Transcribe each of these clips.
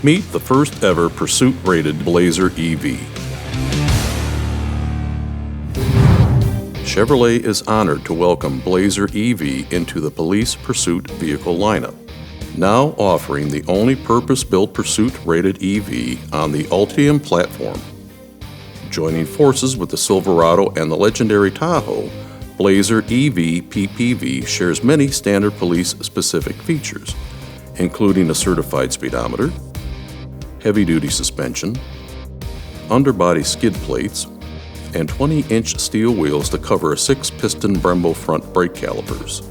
Meet the first ever pursuit-rated Blazer EV. Chevrolet is honored to welcome Blazer EV into the police pursuit vehicle lineup, now offering the only purpose-built pursuit-rated EV on the Ultium platform. Joining forces with the Silverado and the legendary Tahoe, Blazer EV PPV shares many standard police-specific features, including a certified speedometer, heavy-duty suspension, underbody skid plates, and 20-inch steel wheels to cover a 6-piston Brembo front brake calipers.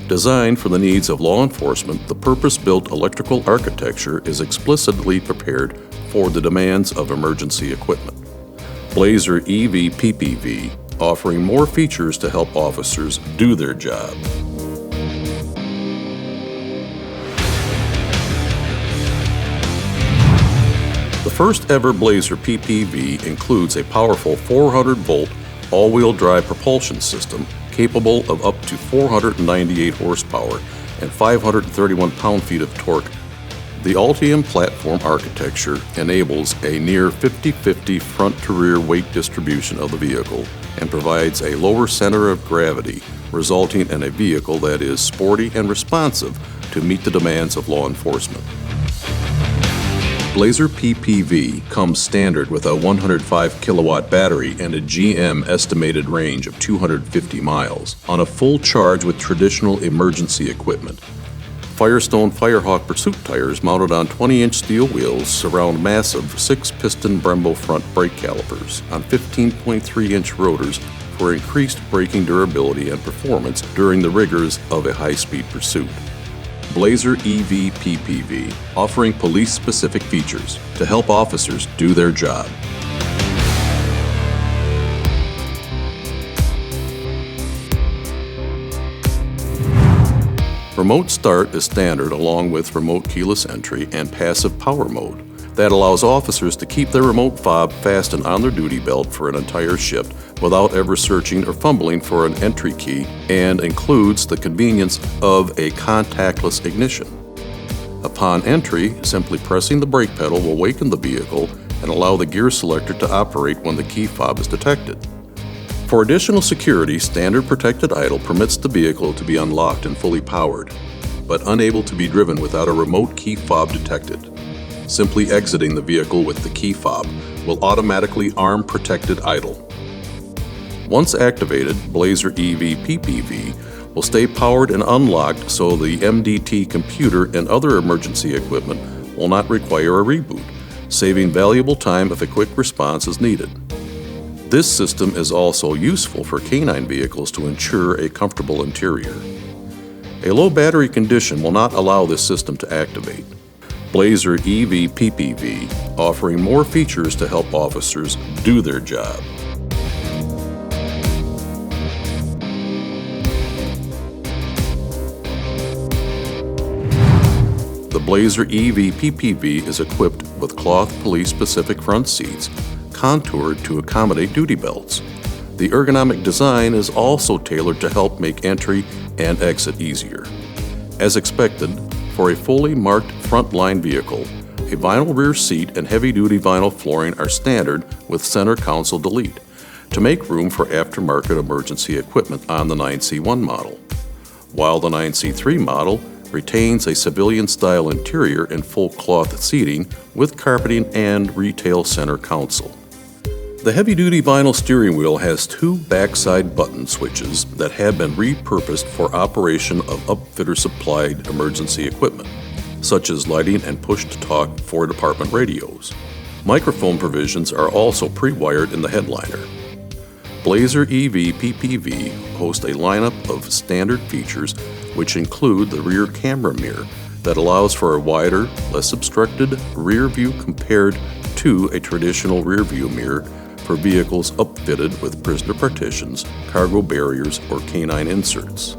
Designed for the needs of law enforcement, the purpose-built electrical architecture is explicitly prepared for the demands of emergency equipment. Blazer EV PPV, offering more features to help officers do their job. The first ever Blazer PPV includes a powerful 400-volt all-wheel drive propulsion system capable of up to 498 horsepower and 531 pound-feet of torque. The Ultium platform architecture enables a near 50-50 front-to-rear weight distribution of the vehicle and provides a lower center of gravity, resulting in a vehicle that is sporty and responsive to meet the demands of law enforcement. Blazer PPV comes standard with a 105 kilowatt battery and a GM estimated range of 250 miles on a full charge with traditional emergency equipment. Firestone Firehawk Pursuit tires mounted on 20-inch steel wheels surround massive 6-piston Brembo front brake calipers on 15.3-inch rotors for increased braking durability and performance during the rigors of a high-speed pursuit. Blazer EV PPV, offering police-specific features to help officers do their job. Remote start is standard along with remote keyless entry and passive power mode that allows officers to keep their remote fob fastened on their duty belt for an entire shift without ever searching or fumbling for an entry key, and includes the convenience of a contactless ignition. Upon entry, simply pressing the brake pedal will waken the vehicle and allow the gear selector to operate when the key fob is detected. For additional security, standard protected idle permits the vehicle to be unlocked and fully powered, but unable to be driven without a remote key fob detected. Simply exiting the vehicle with the key fob will automatically arm protected idle. Once activated, Blazer EV PPV will stay powered and unlocked so the MDT computer and other emergency equipment will not require a reboot, saving valuable time if a quick response is needed. This system is also useful for canine vehicles to ensure a comfortable interior. A low battery condition will not allow this system to activate. Blazer EV PPV, offering more features to help officers do their job. The Blazer EV PPV is equipped with cloth police-specific front seats, contoured to accommodate duty belts. The ergonomic design is also tailored to help make entry and exit easier. As expected, for a fully marked frontline vehicle, a vinyl rear seat and heavy-duty vinyl flooring are standard with center console delete to make room for aftermarket emergency equipment on the 9C1 model, while the 9C3 model retains a civilian-style interior and full cloth seating with carpeting and retail center console. The heavy-duty vinyl steering wheel has 2 backside button switches that have been repurposed for operation of upfitter-supplied emergency equipment, such as lighting and push-to-talk for department radios. Microphone provisions are also pre-wired in the headliner. Blazer EV PPV hosts a lineup of standard features which include the rear camera mirror that allows for a wider, less obstructed rear view compared to a traditional rear view mirror for vehicles upfitted with prisoner partitions, cargo barriers, or canine inserts.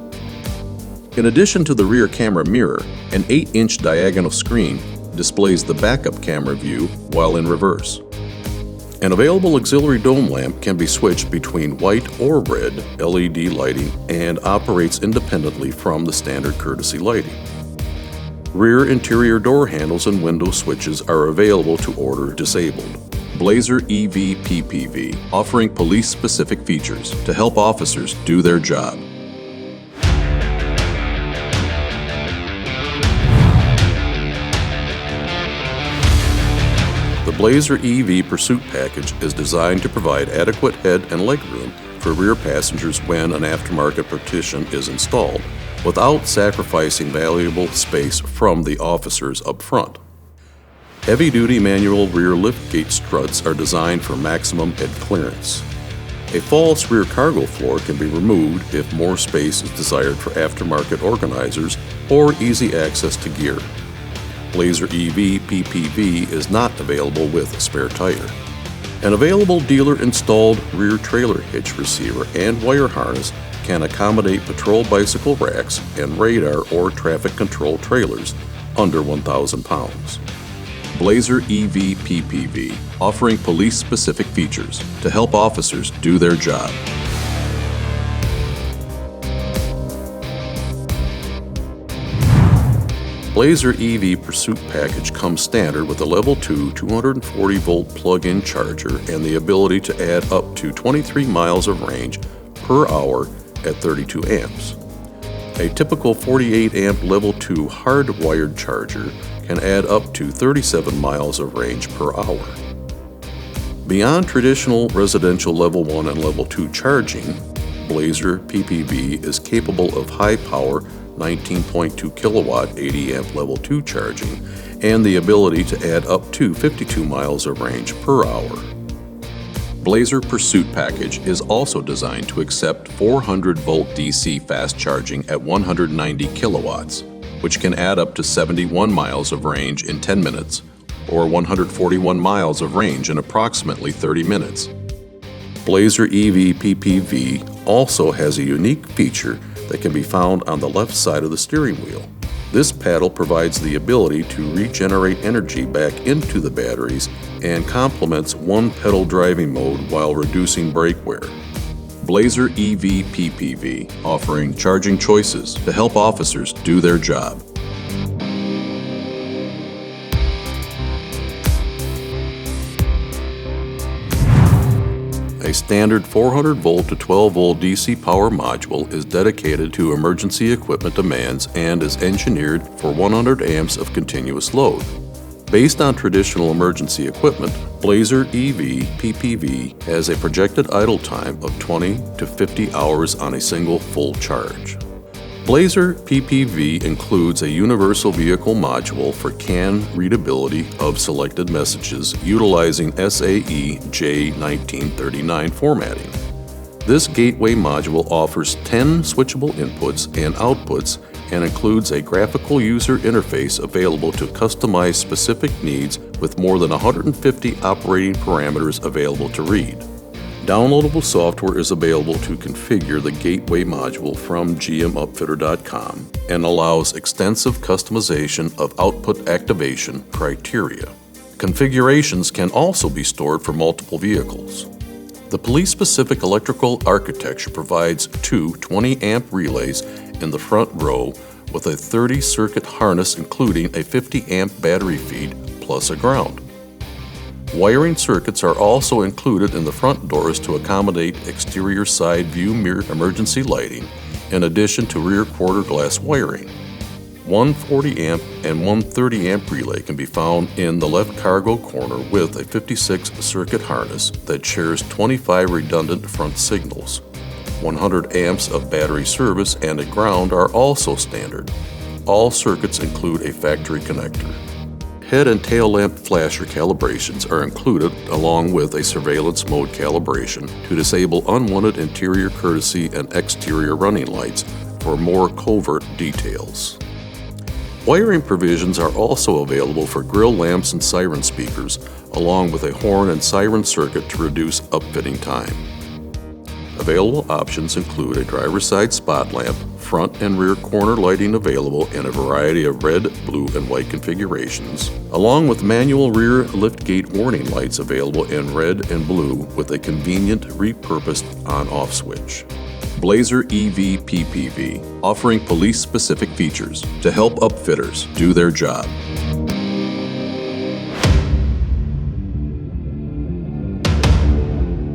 In addition to the rear camera mirror, an 8-inch diagonal screen displays the backup camera view while in reverse. An available auxiliary dome lamp can be switched between white or red LED lighting and operates independently from the standard courtesy lighting. Rear interior door handles and window switches are available to order disabled. Blazer EV PPV, offering police-specific features to help officers do their job. The Blazer EV Pursuit Package is designed to provide adequate head and leg room for rear passengers when an aftermarket partition is installed, without sacrificing valuable space from the officers up front. Heavy-duty manual rear liftgate struts are designed for maximum head clearance. A false rear cargo floor can be removed if more space is desired for aftermarket organizers or easy access to gear. Blazer EV PPV is not available with a spare tire. An available dealer-installed rear trailer hitch receiver and wire harness can accommodate patrol bicycle racks and radar or traffic control trailers under 1,000 pounds. Blazer EV PPV, offering police-specific features to help officers do their job. Blazer EV Pursuit Package comes standard with a Level 2 240-volt plug-in charger and the ability to add up to 23 miles of range per hour at 32 amps. A typical 48-amp Level 2 hardwired charger can add up to 37 miles of range per hour. Beyond traditional residential Level 1 and Level 2 charging, Blazer PPV is capable of high-power 19.2 kilowatt 80-amp Level 2 charging and the ability to add up to 52 miles of range per hour. Blazer Pursuit Package is also designed to accept 400-volt DC fast charging at 190 kilowatts, which can add up to 71 miles of range in 10 minutes or 141 miles of range in approximately 30 minutes. Blazer EV PPV also has a unique feature that can be found on the left side of the steering wheel. This paddle provides the ability to regenerate energy back into the batteries and complements one-pedal driving mode while reducing brake wear. Blazer EV PPV, offering charging choices to help officers do their job. A standard 400-volt to 12-volt DC power module is dedicated to emergency equipment demands and is engineered for 100 amps of continuous load. Based on traditional emergency equipment, Blazer EV PPV has a projected idle time of 20 to 50 hours on a single full charge. Blazer PPV includes a universal vehicle module for CAN readability of selected messages utilizing SAE J1939 formatting. This gateway module offers 10 switchable inputs and outputs and includes a graphical user interface available to customize specific needs with more than 150 operating parameters available to read. Downloadable software is available to configure the gateway module from gmupfitter.com and allows extensive customization of output activation criteria. Configurations can also be stored for multiple vehicles. The police-specific electrical architecture provides two 20-amp relays in the front row with a 30-circuit harness including a 50-amp battery feed plus a ground. Wiring circuits are also included in the front doors to accommodate exterior side view mirror emergency lighting, in addition to rear quarter glass wiring. One 40-amp and one 30-amp relay can be found in the left cargo corner with a 56-circuit harness that shares 25 redundant front signals. 100 amps of battery service and a ground are also standard. All circuits include a factory connector. Head and tail lamp flasher calibrations are included along with a surveillance mode calibration to disable unwanted interior courtesy and exterior running lights for more covert details. Wiring provisions are also available for grille lamps and siren speakers, along with a horn and siren circuit to reduce upfitting time. Available options include a driver's side spot lamp, front and rear corner lighting available in a variety of red, blue, and white configurations, along with manual rear liftgate warning lights available in red and blue with a convenient repurposed on-off switch. Blazer EV PPV, offering police-specific features to help upfitters do their job.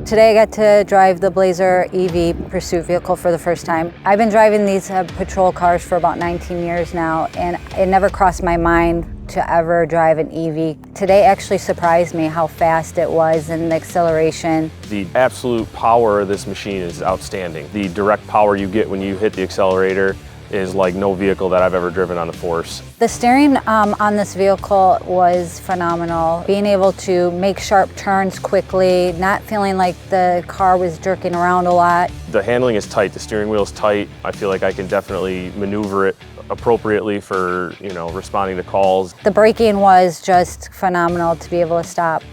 Today I got to drive the Blazer EV pursuit vehicle for the first time. I've been driving these patrol cars for about 19 years now, and it never crossed my mind to ever drive an EV. Today actually surprised me how fast it was and the acceleration. The absolute power of this machine is outstanding. The direct power you get when you hit the accelerator is like no vehicle that I've ever driven on the force. The steering on this vehicle was phenomenal. Being able to make sharp turns quickly, not feeling like the car was jerking around a lot. The handling is tight, the steering wheel is tight. I feel like I can definitely maneuver it appropriately for, responding to calls. The braking was just phenomenal to be able to stop.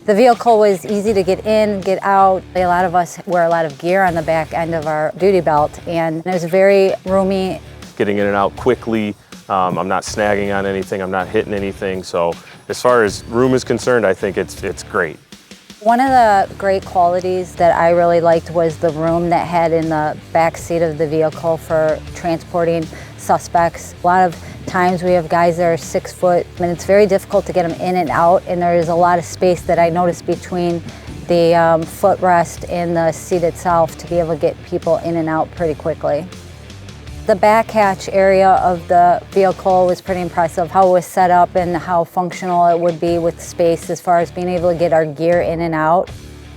The vehicle was easy to get in, get out. A lot of us wear a lot of gear on the back end of our duty belt, and it was very roomy. Getting in and out quickly, I'm not snagging on anything, I'm not hitting anything, so as far as room is concerned, I think it's great. One of the great qualities that I really liked was the room that had in the back seat of the vehicle for transporting suspects. A lot of times we have guys that are 6 foot, and it's very difficult to get them in and out, and there is a lot of space that I noticed between the footrest and the seat itself to be able to get people in and out pretty quickly. The back hatch area of the vehicle was pretty impressive, how it was set up and how functional it would be with space as far as being able to get our gear in and out.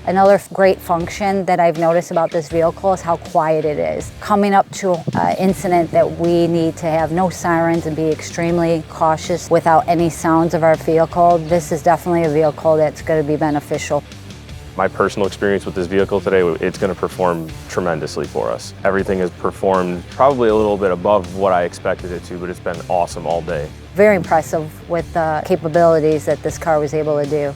Another great function that I've noticed about this vehicle is how quiet it is. Coming up to an incident that we need to have no sirens and be extremely cautious without any sounds of our vehicle, this is definitely a vehicle that's going to be beneficial. My personal experience with this vehicle today, it's going to perform tremendously for us. Everything has performed probably a little bit above what I expected it to, but it's been awesome all day. Very impressive with the capabilities that this car was able to do.